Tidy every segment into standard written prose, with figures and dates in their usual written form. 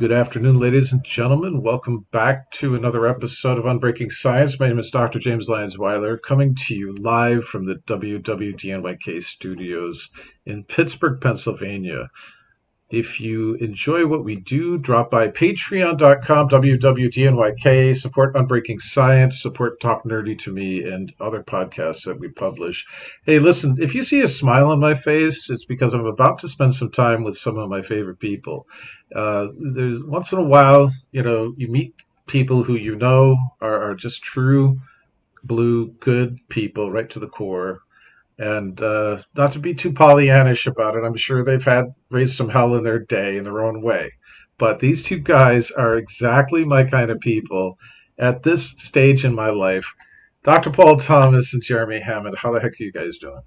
Good afternoon, ladies and gentlemen. Welcome back to another episode of Unbreaking Science. My name is Dr. James Lyons-Weiler, coming to you live from the WWDNYK studios in Pittsburgh, Pennsylvania. If you enjoy what we do, drop by patreon.com, WWDNYK, support Unbreaking Science, support Talk Nerdy to Me, and other podcasts that we publish. Hey, listen, if you see a smile on my face, it's because I'm about to spend some time with some of my favorite people. There's once in a while, you meet people who are just true blue, good people, right to the core. And not to be too Pollyannish about it, I'm sure they've raised some hell in their day in their own way. But these two guys are exactly my kind of people at this stage in my life. Dr. Paul Thomas and Jeremy Hammond, how the heck are you guys doing?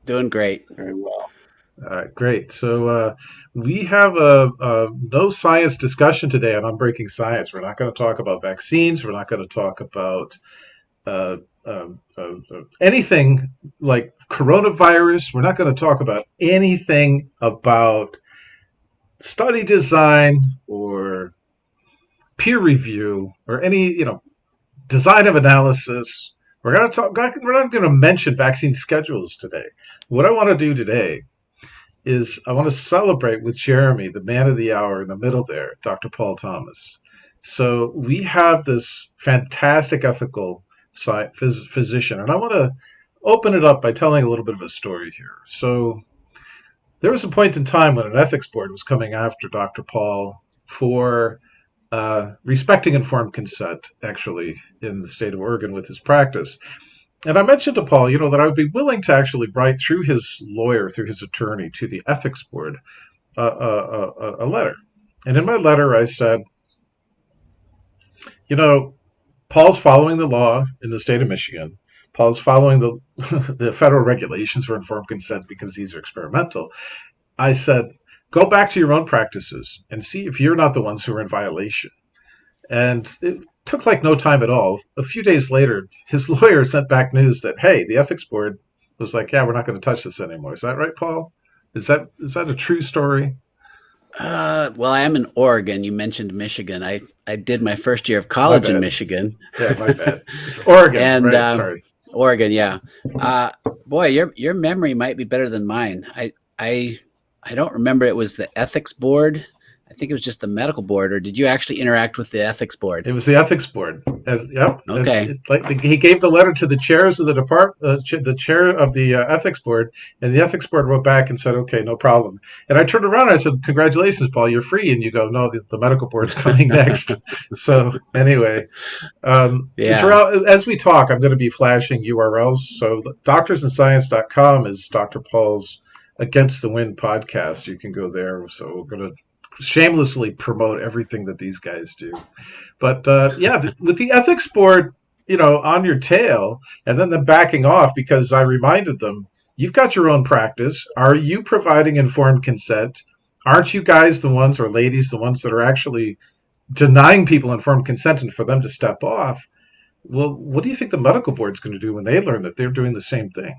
Doing great. Very well. All right, great. So we have a no science discussion today on Unbreaking Science. We're not going to talk about vaccines. We're not going to talk about uh, anything like coronavirus. We're not going to talk about anything about study design or peer review or any, design of analysis. We're not going to mention vaccine schedules today. What I want to do today is I want to celebrate with Jeremy, the man of the hour in the middle there, Dr. Paul Thomas. So we have this fantastic ethical physician, and I want to open it up by telling a little bit of a story here. So there was a point in time when an ethics board was coming after Dr. Paul for respecting informed consent, actually, in the state of Oregon with his practice. And I mentioned to Paul, that I would be willing to actually write through his lawyer, through his attorney, to the ethics board a letter. And in my letter, I said, Paul's following the law in the state of Michigan. Paul's following the federal regulations for informed consent because these are experimental. I said, go back to your own practices and see if you're not the ones who are in violation. And it took like no time at all. A few days later, his lawyer sent back news that, hey, the ethics board was like, yeah, we're not going to touch this anymore. Is that right, Paul? Is that a true story? Well, I am in Oregon. You mentioned Michigan. I did my first year of college in Michigan. Yeah, my bad. It's Oregon, and, right? Sorry. Oregon, yeah. Boy, your memory might be better than mine. I don't remember it was the ethics board. I think it was just the medical board, or did you actually interact with the ethics board? It was the ethics board. Yep. Okay. He gave the letter to the chairs of the department, the chair of the ethics board, and the ethics board wrote back and said, "Okay, no problem." And I turned around and I said, "Congratulations, Paul, you're free." And you go, "No, the medical board's coming next." So anyway, as we talk, I'm going to be flashing URLs. So doctorsandscience.com is Dr. Paul's Against the Wind podcast. You can go there. So we're going to shamelessly promote everything that these guys do. But with the ethics board, on your tail, and then them backing off because I reminded them, you've got your own practice. Are you providing informed consent? Aren't you guys the ones, or ladies, the ones that are actually denying people informed consent and for them to step off? Well, what do you think the medical board's going to do when they learn that they're doing the same thing?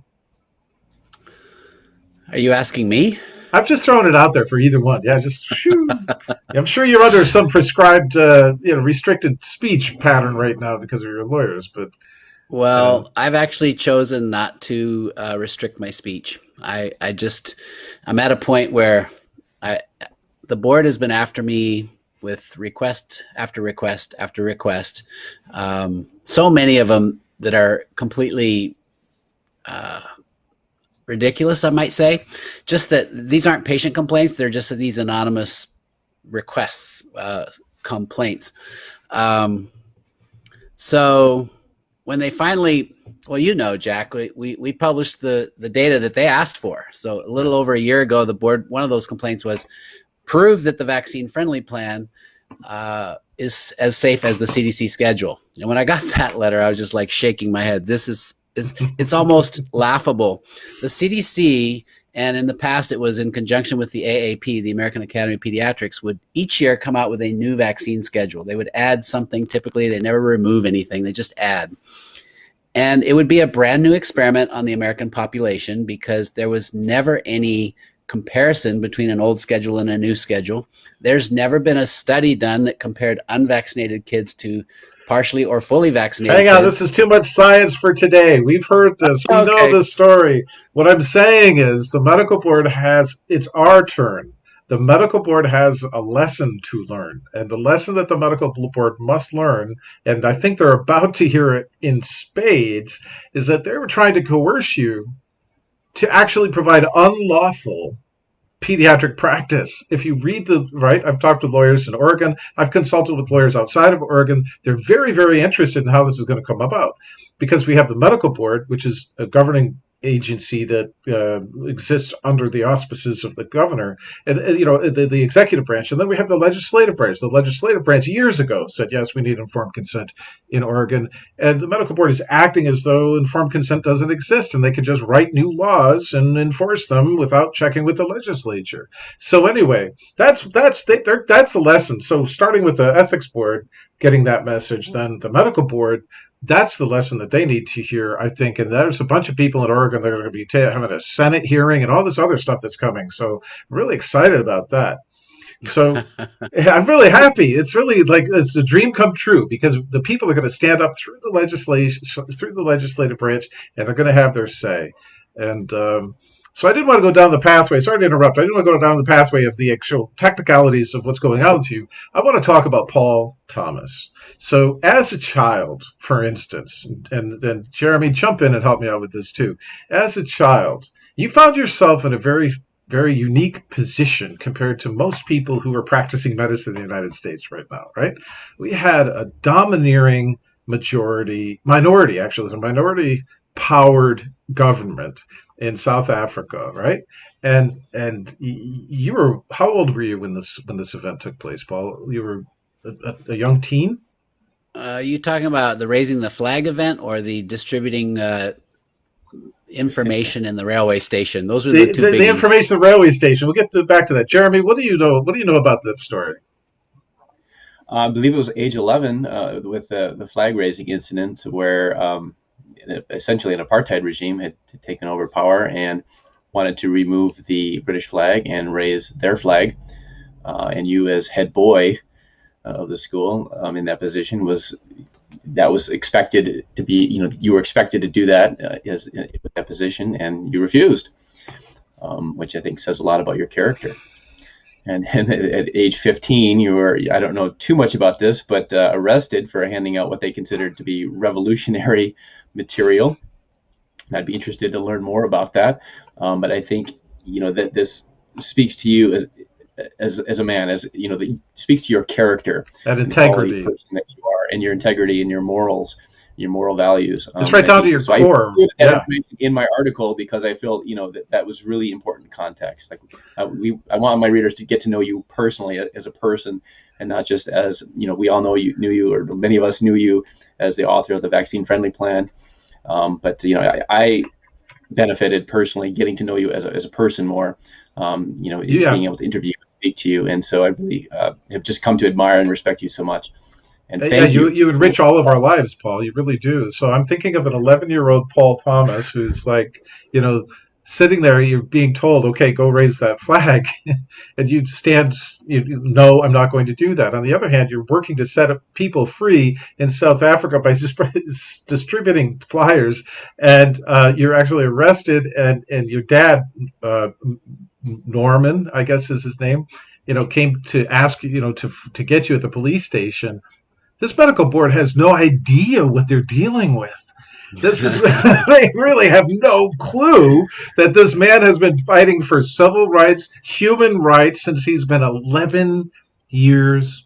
Are you asking me? I'm just throwing it out there for either one. Yeah, I'm sure you're under some prescribed, restricted speech pattern right now because of your lawyers. But I've actually chosen not to restrict my speech. I'm at a point where the board has been after me with request after request after request. So many of them that are completely ridiculous, I might say. Just that these aren't patient complaints; they're just these anonymous requests, complaints. So when they finally, Jack, we published the data that they asked for. So a little over a year ago, the board, one of those complaints was, prove that the vaccine-friendly plan is as safe as the CDC schedule. And when I got that letter, I was just like shaking my head. It's almost laughable. The CDC, and in the past it was in conjunction with the AAP, the American Academy of Pediatrics, would each year come out with a new vaccine schedule. They would add something. Typically, they never remove anything. They just add. And it would be a brand new experiment on the American population because there was never any comparison between an old schedule and a new schedule. There's never been a study done that compared unvaccinated kids to partially or fully vaccinated Hang on, kids. this is too much science for today. We've heard this. We know Okay. this story. What I'm saying is the medical board it's our turn. The medical board has a lesson to learn. And the lesson that the medical board must learn, and I think they're about to hear it in spades, is that they were trying to coerce you to actually provide unlawful pediatric practice. If you read I've talked with lawyers in Oregon. I've consulted with lawyers outside of Oregon. They're very, very interested in how this is going to come about because we have the medical board, which is a governing agency that exists under the auspices of the governor and the executive branch, and then we have the legislative branch. The legislative branch years ago said yes, we need informed consent in Oregon, and the medical board is acting as though informed consent doesn't exist and they can just write new laws and enforce them without checking with the legislature. So anyway, that's the lesson. So starting with the ethics board getting that message, then the medical board, that's the lesson that they need to hear, I think. And there's a bunch of people in Oregon that are going to be having a Senate hearing and all this other stuff that's coming. So I'm really excited about that. So I'm really happy. It's really like it's a dream come true because the people are going to stand up through the legislative branch, and they're going to have their say. And so I didn't want to go down the pathway. Sorry to interrupt. I didn't want to go down the pathway of the actual technicalities of what's going on with you. I want to talk about Paul Thomas. So as a child, for instance, and Jeremy, jump in and help me out with this too. As a child, you found yourself in a very, very unique position compared to most people who are practicing medicine in the United States right now, right? We had a domineering minority powered government in South Africa, right? And you were, how old were you when this event took place, Paul? You were a young teen? You talking about the raising the flag event or the distributing information in the railway station? Those were the two biggies. The information in the railway station. We'll get back to that. Jeremy, what do you know? What do you know about that story? I believe it was age 11 with the flag raising incident where essentially an apartheid regime had taken over power and wanted to remove the British flag and raise their flag. And you as head boy of the school in that position was expected to be, you were expected to do that with that position, and you refused, which I think says a lot about your character. And at age 15, you were, I don't know too much about this, but arrested for handing out what they considered to be revolutionary material. I'd be interested to learn more about that. But I think, that this speaks to you as a man, that speaks to your character, that integrity, person that you are, and your integrity and your morals, your moral values. It's right down to your core. I in my article because I feel that was really important context. Like I want my readers to get to know you personally as a person, and not just as we all knew you, or many of us knew you as the author of the Vaccine Friendly Plan. But I benefited personally getting to know you as a person more. Being able to interview you, speak to you, and so I really have just come to admire and respect you so much. And thank you. You enrich all of our lives, Paul. You really do. So I'm thinking of an 11-year-old Paul Thomas who's like, sitting there, you're being told, okay, go raise that flag. And you stand, no, I'm not going to do that. On the other hand, you're working to set up people free in South Africa by distributing flyers. And you're actually arrested. And your dad, Norman, I guess is his name, came to ask you, to get you at the police station. This medical board has no idea what they're dealing with. They really have no clue that this man has been fighting for civil rights, human rights since he's been 11 years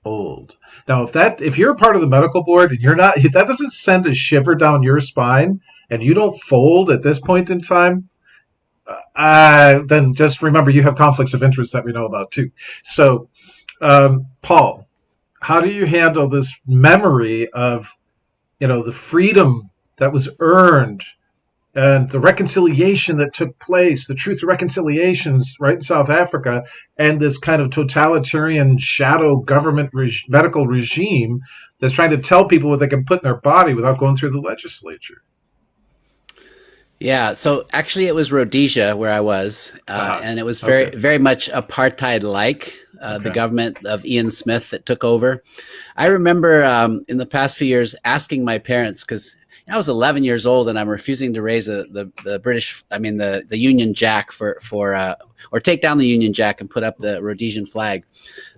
old. Now, if you're a part of the medical board and you're not, that doesn't send a shiver down your spine, and you don't fold at this point in time, then just remember you have conflicts of interest that we know about too. So, Paul, how do you handle this memory of, the freedom that was earned and the reconciliation that took place, the Truth and Reconciliations right in South Africa, and this kind of totalitarian shadow government medical regime that's trying to tell people what they can put in their body without going through the legislature? Yeah, so actually, it was Rhodesia where I was, and it was very, Okay. very much apartheid-like. The Okay. government of Ian Smith that took over. I remember in the past few years asking my parents because I was 11 years old and I'm refusing to raise the British, I mean the Union Jack or take down the Union Jack and put up the Rhodesian flag.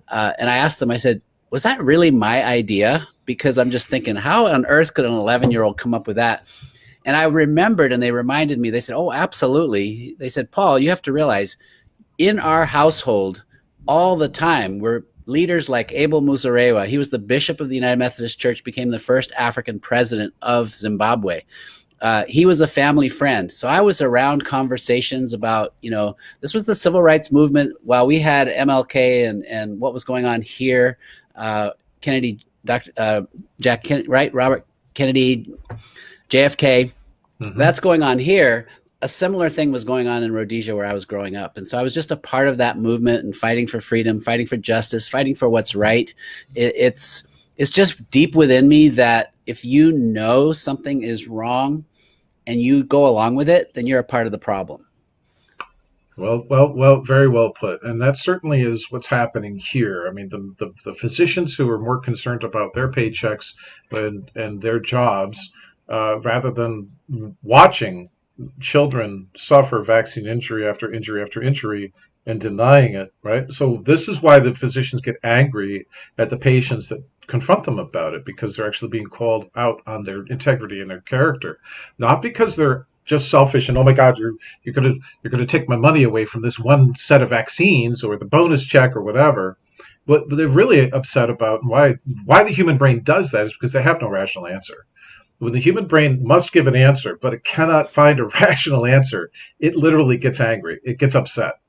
And I asked them, I said, was that really my idea? Because I'm just thinking, how on earth could an 11-year-old come up with that? And I remembered, and they reminded me, they said, oh, absolutely. They said, Paul, you have to realize in our household, all the time, were leaders like Abel Muzorewa. He was the bishop of the United Methodist Church, became the first African president of Zimbabwe. He was a family friend. So I was around conversations about, this was the civil rights movement while we had MLK and what was going on here. Kennedy, Jack Kennedy, right? Robert Kennedy, JFK. Mm-hmm. That's going on here. A similar thing was going on in Rhodesia where I was growing up. And so I was just a part of that movement and fighting for freedom, fighting for justice, fighting for what's right. It's just deep within me that if you know something is wrong and you go along with it, then you're a part of the problem. Well, very well put. And that certainly is what's happening here. I mean, the physicians who are more concerned about their paychecks and their jobs, rather than watching children suffer vaccine injury after injury after injury and denying it, right? So this is why the physicians get angry at the patients that confront them about it, because they're actually being called out on their integrity and their character, not because they're just selfish and, oh my God, you're gonna take my money away from this one set of vaccines or the bonus check or whatever. What they're really upset about, and why the human brain does that, is because they have no rational answer. When the human brain must give an answer, but it cannot find a rational answer, it literally gets angry. It gets upset.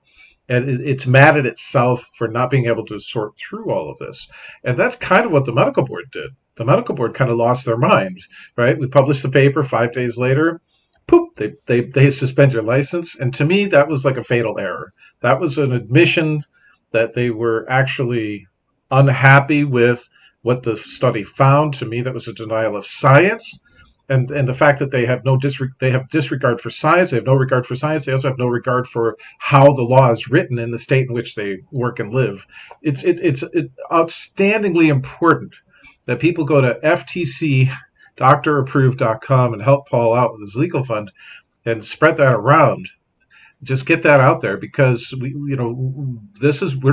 And it's mad at itself for not being able to sort through all of this. And that's kind of what the medical board did. The medical board kind of lost their mind, right? We published the paper 5 days later. Poop, they suspend your license. And to me, that was like a fatal error. That was an admission that they were actually unhappy with what the study found. To me, that was a denial of science, and the fact that they have disregard for science. They have no regard for science. They also have no regard for how the law is written in the state in which they work and live. It's outstandingly important that people go to ftcdoctorapproved.com and help Paul out with his legal fund and spread that around. Just get that out there, because we're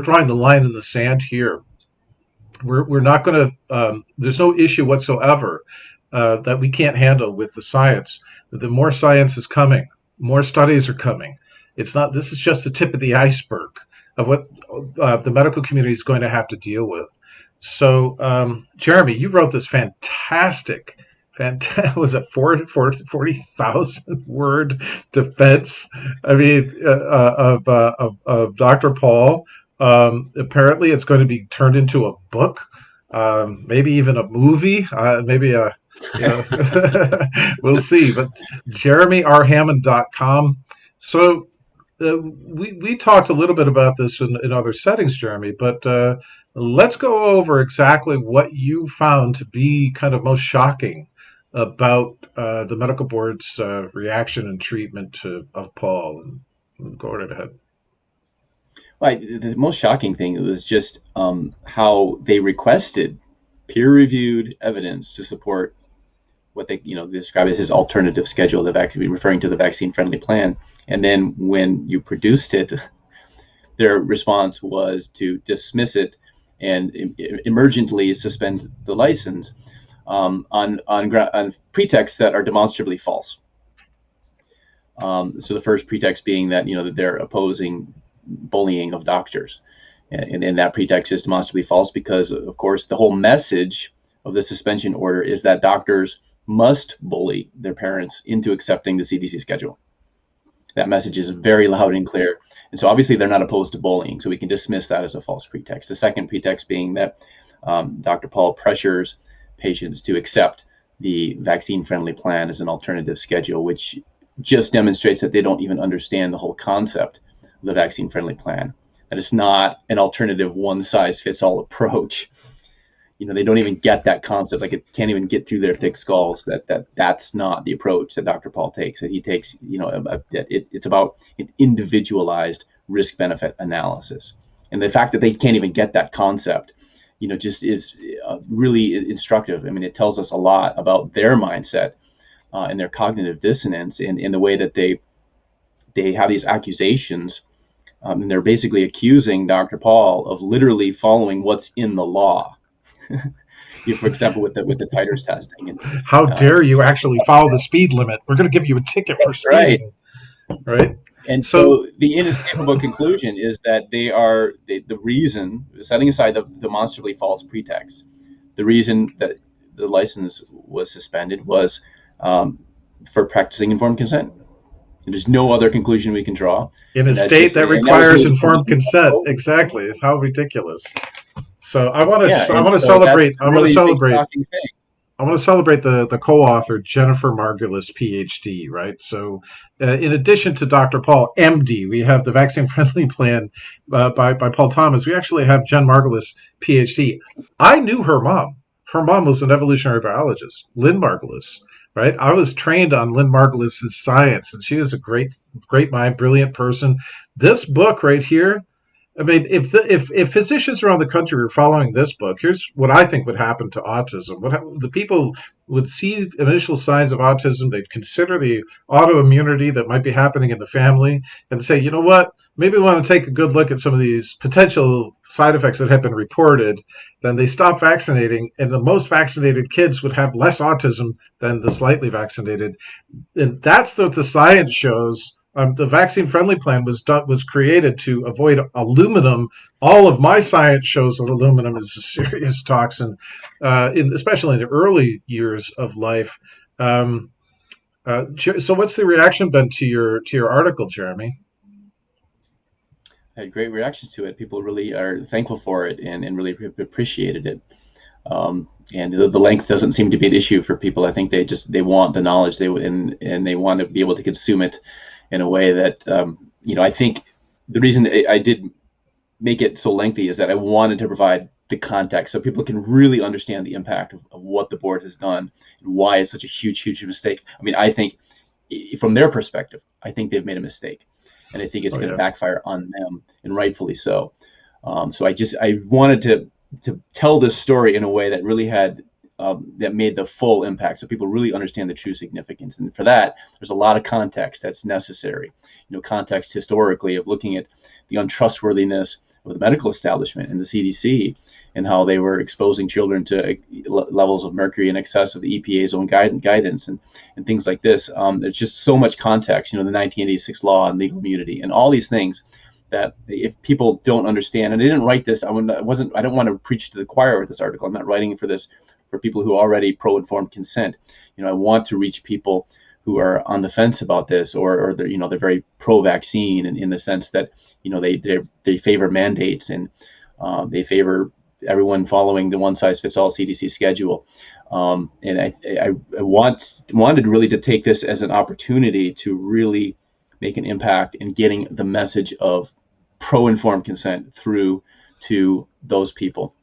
drawing the line in the sand here. We're not going to. There's no issue whatsoever that we can't handle with the science. The more science is coming, more studies are coming. It's not. This is just the tip of the iceberg of what the medical community is going to have to deal with. So, Jeremy, you wrote this fantastic. Was it 40,000 word defense? I mean, of Dr. Paul. Apparently, it's going to be turned into a book, maybe even a movie, maybe a. We'll see. But JeremyRHammond.com. So we talked a little bit about this in other settings, Jeremy, but let's go over exactly what you found to be kind of most shocking about the medical board's reaction and treatment of Paul. Go right ahead. Well, the most shocking thing was just how they requested peer-reviewed evidence to support what they describe as his alternative schedule, the vaccine, referring to the vaccine-friendly plan. And then when you produced it, their response was to dismiss it and emergently suspend the license on pretexts that are demonstrably false. So the first pretext being that that they're opposing bullying of doctors, and that pretext is demonstrably false because, of course, the whole message of the suspension order is that doctors must bully their parents into accepting the CDC schedule. That message is very loud and clear, and so obviously they're not opposed to bullying, so we can dismiss that as a false pretext. The second pretext being that Dr. Paul pressures patients to accept the vaccine-friendly plan as an alternative schedule, which just demonstrates that they don't even understand the whole concept of the vaccine-friendly plan, that it's not an alternative one-size-fits-all approach. they don't even get that concept. Like, it can't even get through their thick skulls that's not the approach that Dr. Paul takes. That he takes, it's about an individualized risk benefit analysis. And the fact that they can't even get that concept, just is really instructive. I mean, it tells us a lot about their mindset and their cognitive dissonance in the way that they have these accusations. And they're basically accusing Dr. Paul of literally following what's in the law. For example, with the titers testing. And, how dare you actually follow the speed limit? We're going to give you a ticket for speeding. Right. And so the inescapable conclusion is that the reason, setting aside the demonstrably false pretext, the reason that the license was suspended was for practicing informed consent. There's no other conclusion we can draw. In a state that requires informed consent, exactly. It's how ridiculous. So I want to celebrate. I want to celebrate the co-author Jennifer Margulis, PhD. Right. So in addition to Dr. Paul, MD, we have the Vaccine Friendly Plan by Paul Thomas. We actually have Jen Margulis, PhD. I knew her mom. Her mom was an evolutionary biologist, Lynn Margulis. Right. I was trained on Lynn Margulis' science, and she was a great mind, brilliant person. This book right here. I mean, if physicians around the country were following this book, here's what I think would happen to autism. The people would see initial signs of autism, they'd consider the autoimmunity that might be happening in the family, and say, you know what, maybe we want to take a good look at some of these potential side effects that have been reported. Then they stop vaccinating, and the most vaccinated kids would have less autism than the slightly vaccinated. And that's what the science shows. The vaccine-friendly plan was created to avoid aluminum. All of my science shows that aluminum is a serious toxin, especially in the early years of life. So, what's the reaction been to your article, Jeremy? I had great reactions to it. People really are thankful for it and really appreciated it. And the length doesn't seem to be an issue for people. I think they want the knowledge and they want to be able to consume it in a way that, I think the reason I did make it so lengthy is that I wanted to provide the context so people can really understand the impact of what the board has done and why it's such a huge mistake. I mean, I think from their perspective, I think they've made a mistake, and I think it's going to backfire on them, and rightfully so. So I wanted to tell this story in a way that really had that made the full impact, so people really understand the true significance. And for that, there's a lot of context that's necessary. Context historically of looking at the untrustworthiness of the medical establishment and the CDC, and how they were exposing children to levels of mercury in excess of the EPA's own guidance and things like this. There's just so much context. The 1986 law on legal immunity and all these things that if people don't understand, and I didn't write this, I don't want to preach to the choir with this article. I'm not writing for people who are already pro-informed consent. I want to reach people who are on the fence about this, or they're very pro-vaccine in the sense that they favor mandates and they favor everyone following the one-size-fits-all CDC schedule. And I wanted really to take this as an opportunity to really make an impact in getting the message of pro-informed consent through to those people.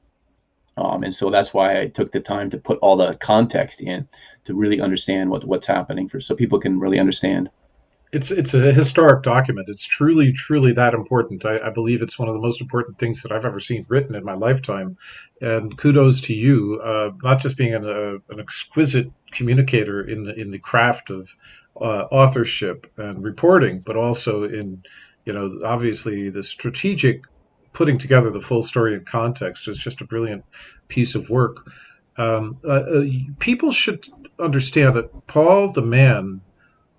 And so that's why I took the time to put all the context in to really understand what's happening, so people can really understand. It's a historic document. It's truly that important. I believe it's one of the most important things that I've ever seen written in my lifetime. And kudos to you, not just being an exquisite communicator in the craft of authorship and reporting, but also in obviously the strategic putting together the full story in context. Is just a brilliant piece of work. People should understand that Paul the man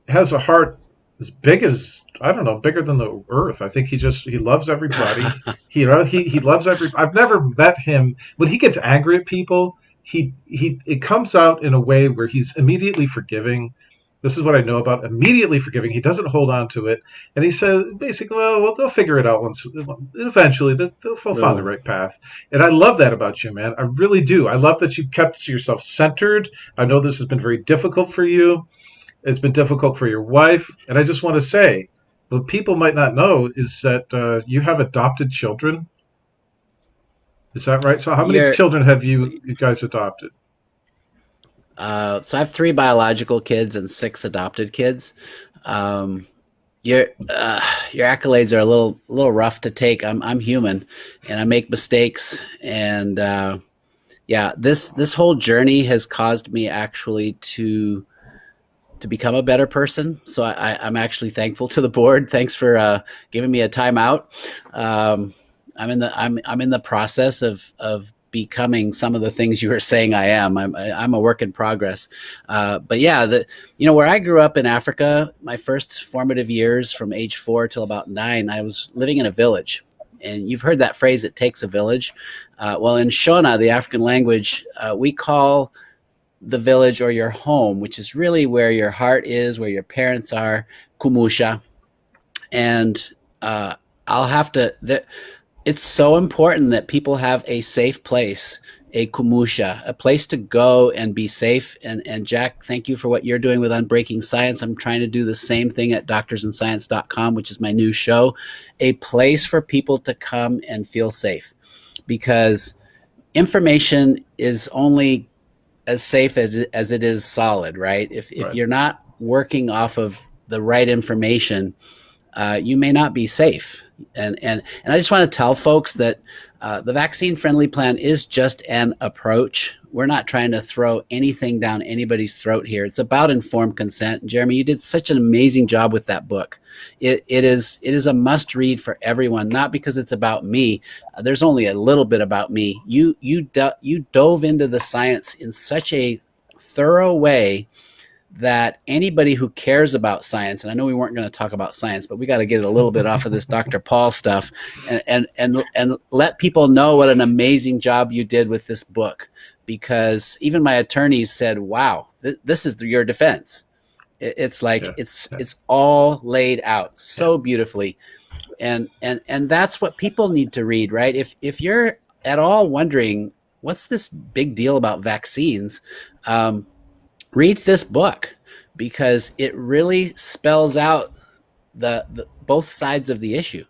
has a heart as big as, I don't know, bigger than the earth. I think he loves everybody. he loves I've never met him. When he gets angry at people, it comes out in a way where he's immediately forgiving. This is what I know about immediately forgiving. He doesn't hold on to it. And he says, basically, well, they'll figure it out eventually. They'll find the right path. And I love that about you, man. I really do. I love that you kept yourself centered. I know this has been very difficult for you. It's been difficult for your wife. And I just want to say, what people might not know is that you have adopted children. Is that right? So how many You're children have you guys adopted? so I have 3 biological kids and 6 adopted kids. Um, your your accolades are a little rough to take. I'm human, and I make mistakes. And yeah, this whole journey has caused me actually to become a better person. So I'm actually thankful to the board. Thanks for giving me a timeout. I'm in the process of becoming some of the things you were saying I am. I'm a work in progress. But yeah, where I grew up in Africa, my first formative years from age 4 till about 9, I was living in a village. And you've heard that phrase, it takes a village. Well, in Shona, the African language, we call the village or your home, which is really where your heart is, where your parents are, kumusha. And I'll have to, it's so important that people have a safe place, a kumusha, a place to go and be safe. And Jack, thank you for what you're doing with Unbreaking Science. I'm trying to do the same thing at doctorsandscience.com, which is my new show, a place for people to come and feel safe, because information is only as safe as it is solid, right? If Right. you're not working off of the right information, you may not be safe. And I just want to tell folks that the vaccine friendly plan is just an approach. We're not trying to throw anything down anybody's throat here. It's about informed consent. Jeremy, you did such an amazing job with that book. It is a must read for everyone, not because it's about me. There's only a little bit about me. You dove into the science in such a thorough way that anybody who cares about science, and I know we weren't going to talk about science, but we got to get a little bit off of this Dr. Paul stuff, and let people know what an amazing job you did with this book, because even my attorneys said, "Wow, this is your defense." It's like Yeah. it's all laid out so beautifully, and that's what people need to read, right? If you're at all wondering what's this big deal about vaccines, read this book, because it really spells out the both sides of the issue.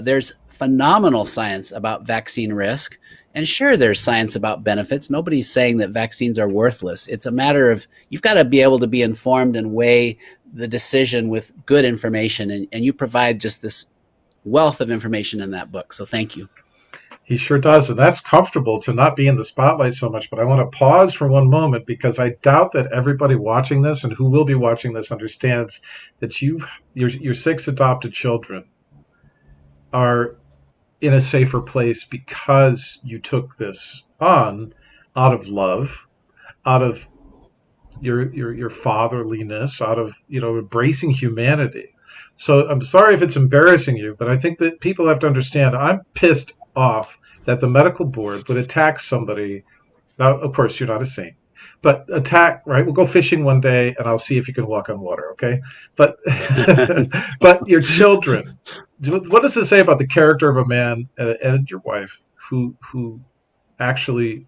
There's phenomenal science about vaccine risk, and sure, there's science about benefits. Nobody's saying that vaccines are worthless. It's a matter of you've got to be able to be informed and weigh the decision with good information, and you provide just this wealth of information in that book. So thank you. He sure does, and that's comfortable to not be in the spotlight so much. But I want to pause for one moment, because I doubt that everybody watching this and who will be watching this understands that your 6 adopted children are in a safer place because you took this on out of love, out of your fatherliness, out of embracing humanity. So I'm sorry if it's embarrassing you, but I think that people have to understand I'm pissed off that the medical board would attack somebody. Now, of course, you're not a saint, but attack, right? We'll go fishing one day and I'll see if you can walk on water, okay? But but your children, what does it say about the character of a man and your wife who actually,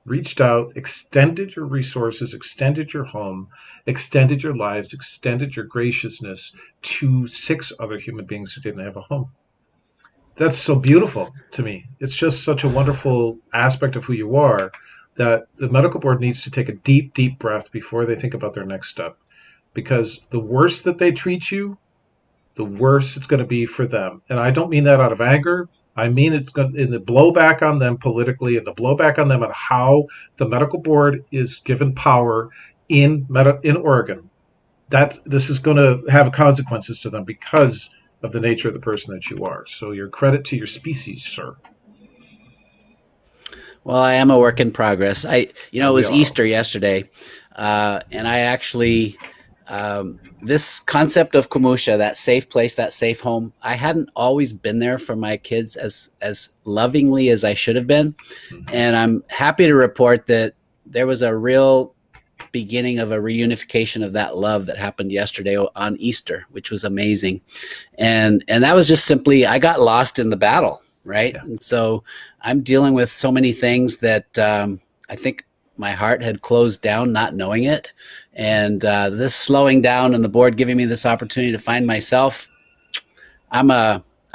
reached out, extended your resources, extended your home, extended your lives, extended your graciousness to 6 other human beings who didn't have a home? That's so beautiful to me. It's just such a wonderful aspect of who you are, that the medical board needs to take a deep, deep breath before they think about their next step. Because the worse that they treat you, the worse it's going to be for them. And I don't mean that out of anger. I mean it's going in the blowback on them politically, and the blowback on them on how the medical board is given power in Oregon. This is going to have consequences to them because of the nature of the person that you are. So your credit to your species, sir. Well, I am a work in progress. It was all. Easter yesterday, and I actually this concept of kumusha, that safe place, that safe home, I hadn't always been there for my kids as lovingly as I should have been, and I'm happy to report that there was a real beginning of a reunification of that love that happened yesterday on Easter, which was amazing, and that was just simply I got lost in the battle. Right. Yeah. And so I'm dealing with so many things that I think my heart had closed down, not knowing it. And this slowing down and the board giving me this opportunity to find myself, I'm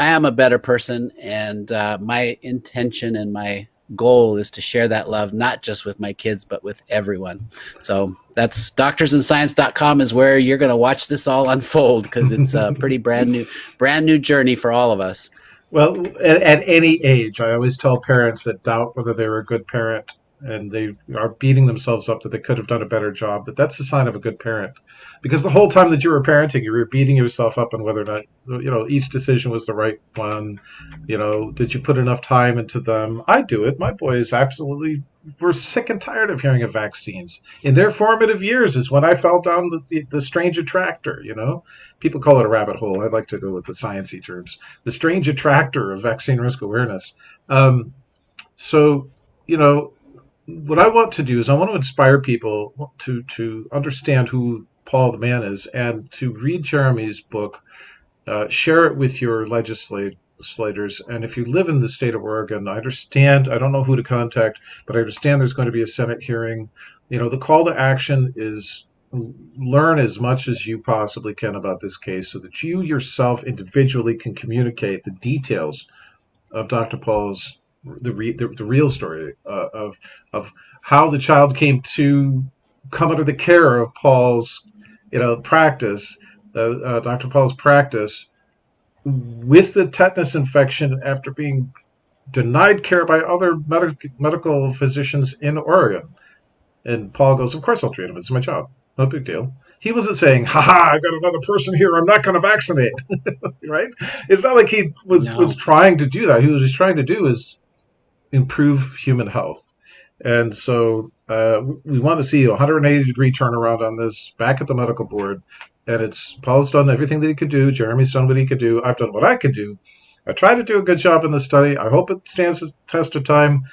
I am a better person, and my intention and my goal is to share that love, not just with my kids, but with everyone. So that's doctorsandscience.com is where you're going to watch this all unfold, because it's a pretty brand new journey for all of us. Well, at any age, I always tell parents that doubt whether they were a good parent and they are beating themselves up that they could have done a better job, that's a sign of a good parent. Because the whole time that you were parenting, you were beating yourself up on whether or not, each decision was the right one. Did you put enough time into them? I do it. My boys absolutely were sick and tired of hearing of vaccines. In their formative years is when I fell down the strange attractor, People call it a rabbit hole. I'd like to go with the sciencey terms. The strange attractor of vaccine risk awareness. So, what I want to do is I want to inspire people to understand who Paul the man is, and to read Jeremy's book, share it with your legislators. And if you live in the state of Oregon, I don't know who to contact, but I understand there's going to be a Senate hearing. The call to action is learn as much as you possibly can about this case so that you yourself individually can communicate the details of Dr. Paul's the real story of how the child came to come under the care of Paul's practice, Dr. Paul's practice, with the tetanus infection after being denied care by other medical physicians in Oregon. And Paul goes, "Of course I'll treat him. It's my job. No big deal." He wasn't saying, "Ha, I've got another person here. I'm not going to vaccinate." Right? It's not like he was trying to do that. He was just trying to do is improve human health. And so we want to see a 180-degree turnaround on this back at the medical board. And Paul's done everything that he could do. Jeremy's done what he could do. I've done what I could do. I tried to do a good job in the study. I hope it stands the test of time.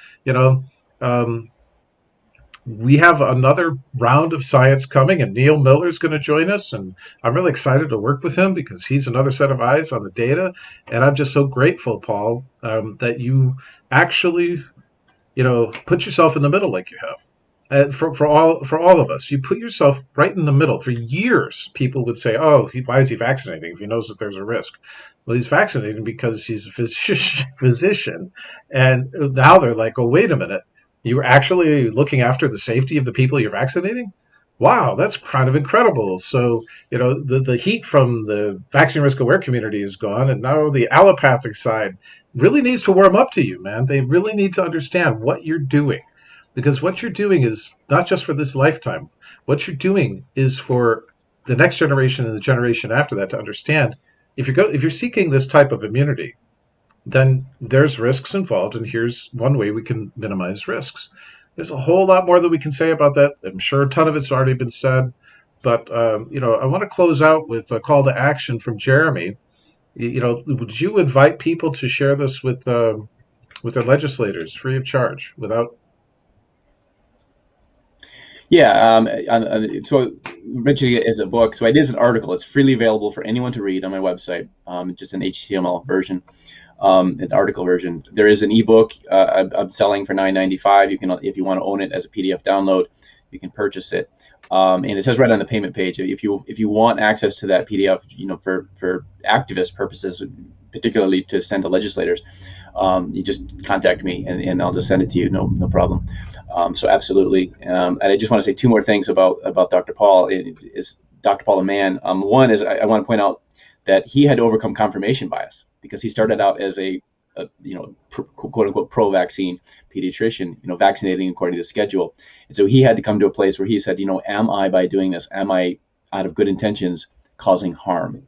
We have another round of science coming, and Neil Miller's going to join us, and I'm really excited to work with him because he's another set of eyes on the data. And I'm just so grateful, Paul, that you actually, put yourself in the middle like you have. And for all of us, you put yourself right in the middle. For years, people would say, "Oh, why is he vaccinating if he knows that there's a risk?" Well, he's vaccinating because he's a physician, and now they're like, "Oh, wait a minute. You're actually looking after the safety of the people you're vaccinating? Wow, that's kind of incredible." So, the heat from the vaccine risk aware community is gone, and now the allopathic side really needs to warm up to you, man. They really need to understand what you're doing, because what you're doing is not just for this lifetime. What you're doing is for the next generation and the generation after that to understand. If you're seeking this type of immunity, then there's risks involved, and here's one way we can minimize risks. There's a whole lot more that we can say about that. I'm sure a ton of it's already been said, but I want to close out with a call to action from Jeremy. Would you invite people to share this with their legislators free of charge without? Yeah, so mentioning it as a book, so it is an article. It's freely available for anyone to read on my website. Just an HTML version. An article version. There is an ebook I'm selling for $9.95. You can, if you want to own it as a PDF download, you can purchase it. And it says right on the payment page, if you want access to that PDF, for activist purposes, particularly to send to legislators, you just contact me and I'll just send it to you. No problem. So absolutely. And I just want to say two more things about Dr. Paul. Is Dr. Paul a man? One is I want to point out that he had to overcome confirmation bias, because he started out as a quote unquote pro-vaccine pediatrician, vaccinating according to the schedule. And so he had to come to a place where he said, am I, by doing this, am I out of good intentions causing harm?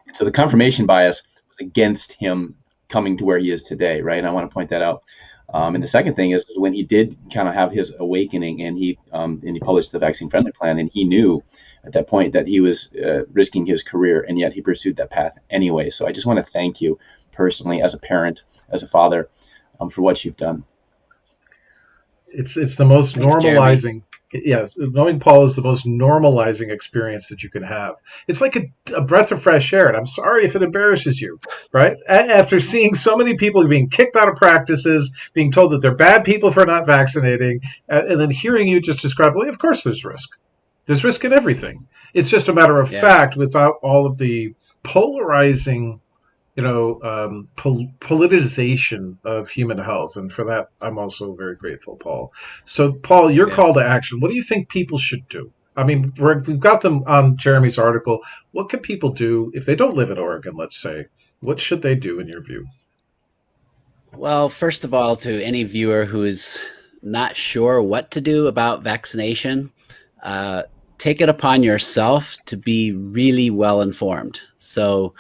And so the confirmation bias was against him coming to where he is today, right? And I want to point that out. And the second thing is when he did kind of have his awakening, and he published the vaccine friendly plan, and he knew at that point that he was risking his career, and yet he pursued that path anyway. So I just want to thank you personally, as a parent, as a father, for what you've done. It's the most normalizing. Yeah, knowing Paul is the most normalizing experience that you can have. It's like a breath of fresh air, and I'm sorry if it embarrasses you, right? After seeing so many people being kicked out of practices, being told that they're bad people for not vaccinating, and then hearing you just describe, well, of course there's risk. There's risk in everything. It's just a matter of fact, without all of the polarizing politicization of human health, and for that, I'm also very grateful, Paul. So, Paul, your Yeah. call to action. What do you think people should do? I mean, we've got them on Jeremy's article. What can people do if they don't live in Oregon? Let's say, what should they do in your view? Well, first of all, to any viewer who is not sure what to do about vaccination, uh, take it upon yourself to be really well informed. So,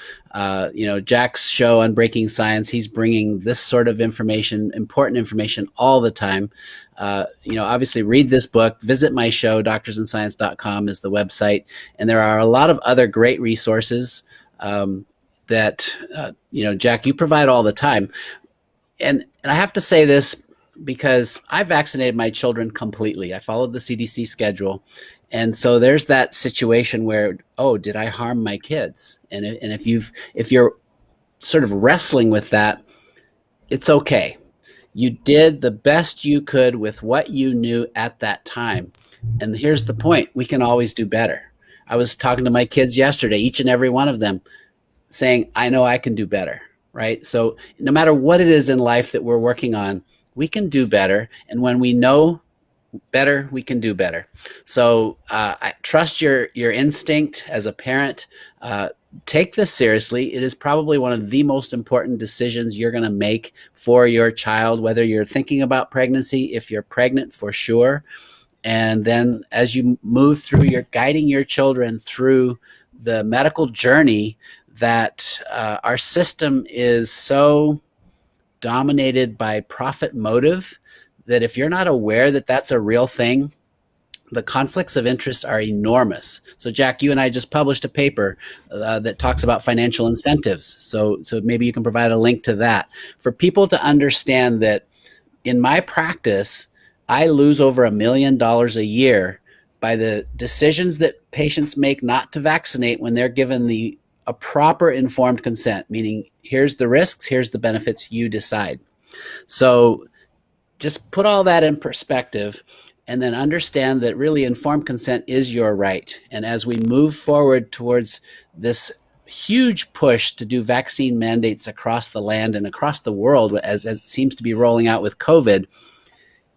Jack's show on Breaking Science, he's bringing this sort of information, important information all the time. Obviously, read this book, visit my show, doctorsandscience.com is the website. And there are a lot of other great resources that Jack, you provide all the time. And I have to say this because I vaccinated my children completely. I followed the CDC schedule. And so there's that situation where, oh, did I harm my kids? And if you're sort of wrestling with that, it's okay. You did the best you could with what you knew at that time. And here's the point, we can always do better. I was talking to my kids yesterday, each and every one of them saying, I know I can do better, right? So no matter what it is in life that we're working on, we can do better. And when we know better, we can do better. So I trust your instinct as a parent. Take this seriously. It is probably one of the most important decisions you're going to make for your child, whether you're thinking about pregnancy, if you're pregnant for sure. And then as you move through, you're guiding your children through the medical journey that our system is so dominated by profit motive that if you're not aware that that's a real thing, the conflicts of interest are enormous. So, Jack, you and I just published a paper that talks about financial incentives. So maybe you can provide a link to that for people to understand that in my practice, I lose over $1 million a year by the decisions that patients make not to vaccinate when they're given a proper informed consent, meaning here's the risks, here's the benefits, you decide. So just put all that in perspective and then understand that really informed consent is your right. And as we move forward towards this huge push to do vaccine mandates across the land and across the world, as it seems to be rolling out with COVID,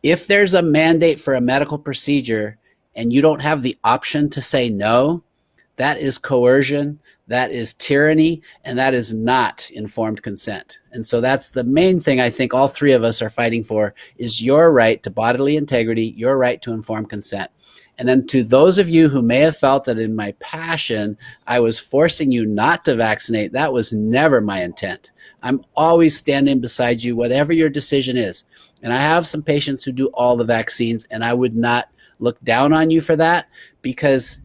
if there's a mandate for a medical procedure and you don't have the option to say no, that is coercion, that is tyranny, and that is not informed consent. And so that's the main thing I think all three of us are fighting for is your right to bodily integrity, your right to informed consent. And then to those of you who may have felt that in my passion, I was forcing you not to vaccinate, that was never my intent. I'm always standing beside you, whatever your decision is. And I have some patients who do all the vaccines, and I would not look down on you for that because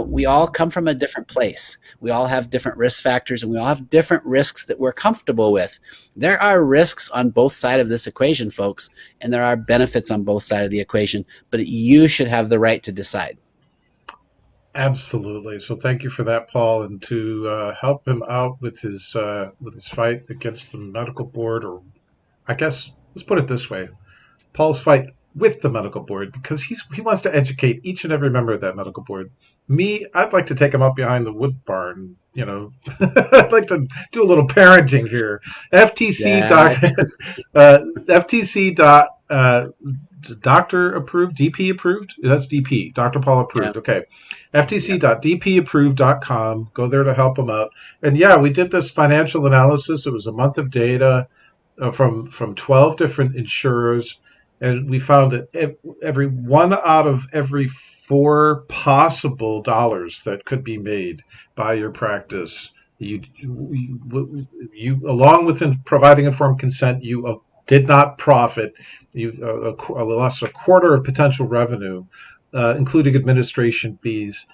we all come from a different place. We all have different risk factors and we all have different risks that we're comfortable with. There are risks on both sides of this equation, folks, and there are benefits on both sides of the equation, but you should have the right to decide. Absolutely. So thank you for that, Paul, and to help him out with his fight against the medical board, or I guess let's put it this way, Paul's fight with the medical board, because he wants to educate each and every member of that medical board. Me, I'd like to take him up behind the wood barn. I'd like to do a little parenting here. FTC FTC doctor approved, DP approved. That's DP, Dr. Paul approved. Yeah. Okay, FTC.dpapproved.com. Go there to help him out. And yeah, we did this financial analysis. It was a month of data from 12 different insurers. And we found that every one out of every 4 possible dollars that could be made by your practice, you along with providing informed consent, you did not profit. You lost a quarter of potential revenue, including administration fees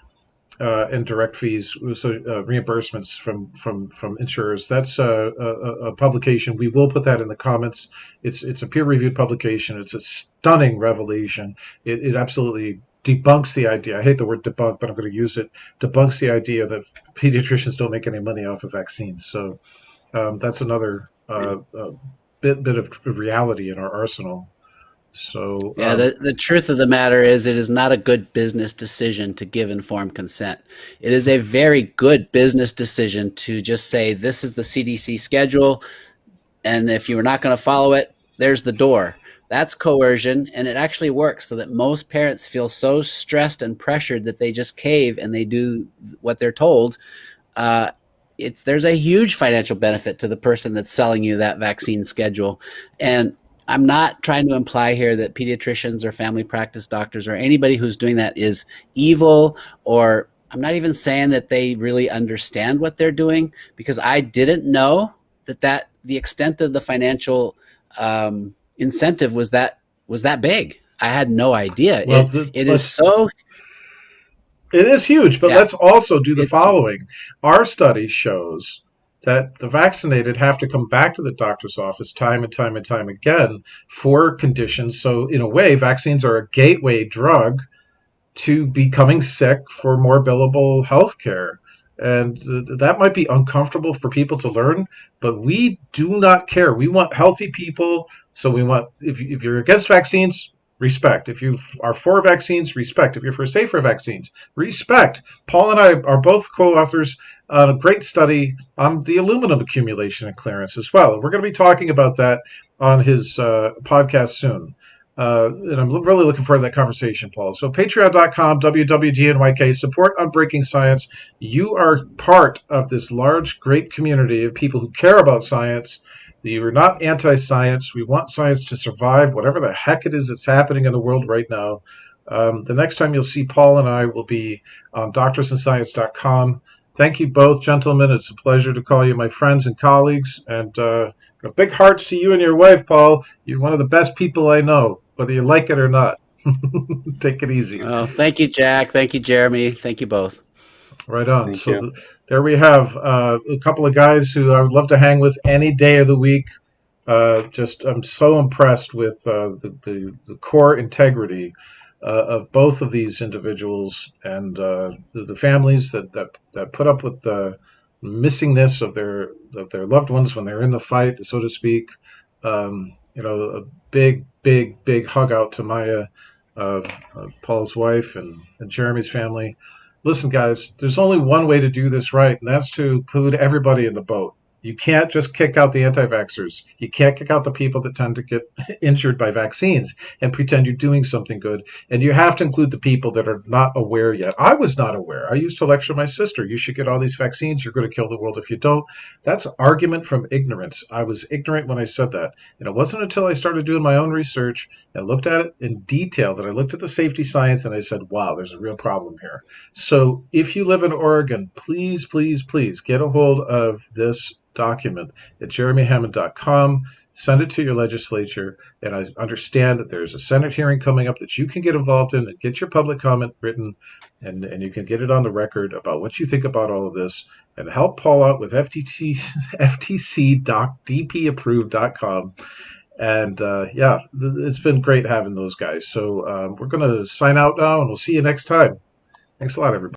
and direct fees, so reimbursements from insurers. That's a publication. We will put that in the comments. It's a peer-reviewed publication. It's a stunning revelation. It absolutely debunks the idea. I hate the word debunk, but I'm going to use it. Debunks the idea that pediatricians don't make any money off of vaccines. So that's another bit of reality in our arsenal. So Yeah, the truth of the matter is it is not a good business decision to give informed consent. It is a very good business decision to just say, this is the CDC schedule, and if you are not going to follow it, there's the door. That's coercion, and it actually works so that most parents feel so stressed and pressured that they just cave and they do what they're told. There's a huge financial benefit to the person that's selling you that vaccine schedule. And I'm not trying to imply here that pediatricians or family practice doctors or anybody who's doing that is evil, or I'm not even saying that they really understand what they're doing, because I didn't know that the extent of the financial incentive was that big. I had no idea. well, It is so, it is huge, but yeah, let's also do the it's following. Our study shows that the vaccinated have to come back to the doctor's office time and time and time again for conditions. So, in a way, vaccines are a gateway drug to becoming sick for more billable health care. And that might be uncomfortable for people to learn, but we do not care. We want healthy people. So we want, if you're against vaccines, respect. If you are for vaccines, respect. If you're for safer vaccines, respect. Paul and I are both co-authors on a great study on the aluminum accumulation and clearance as well. We're going to be talking about that on his podcast soon. And I'm really looking forward to that conversation, Paul. So patreon.com, WWDNYK, support Unbreaking Science. You are part of this large, great community of people who care about science. You are not anti-science. We want science to survive, whatever the heck it is that's happening in the world right now. The next time you'll see Paul and I will be on doctorsandscience.com. Thank you both, gentlemen. It's a pleasure to call you my friends and colleagues. And big hearts to you and your wife, Paul. You're one of the best people I know, whether you like it or not. Take it easy. Oh, thank you, Jack. Thank you, Jeremy. Thank you both. Right on. Thank So you. there we have a couple of guys who I would love to hang with any day of the week. I'm so impressed with the core integrity of both of these individuals and the families that put up with the missingness of their loved ones when they're in the fight, so to speak. A big hug out to Maya, Paul's wife, and Jeremy's family. Listen, guys, there's only one way to do this right, and that's to include everybody in the boat. You can't just kick out the anti-vaxxers. You can't kick out the people that tend to get injured by vaccines and pretend you're doing something good. And you have to include the people that are not aware yet. I was not aware. I used to lecture my sister, you should get all these vaccines. You're going to kill the world if you don't. That's argument from ignorance. I was ignorant when I said that. And it wasn't until I started doing my own research and looked at it in detail that I looked at the safety science and I said, wow, there's a real problem here. So if you live in Oregon, please, please, please get a hold of this document at jeremyhammond.com. Send it to your legislature. And I understand that there's a Senate hearing coming up that you can get involved in and get your public comment written, and you can get it on the record about what you think about all of this, and help Paul out with ftc.dpapproved.com. And it's been great having those guys. So we're going to sign out now, and we'll see you next time. Thanks a lot, everybody.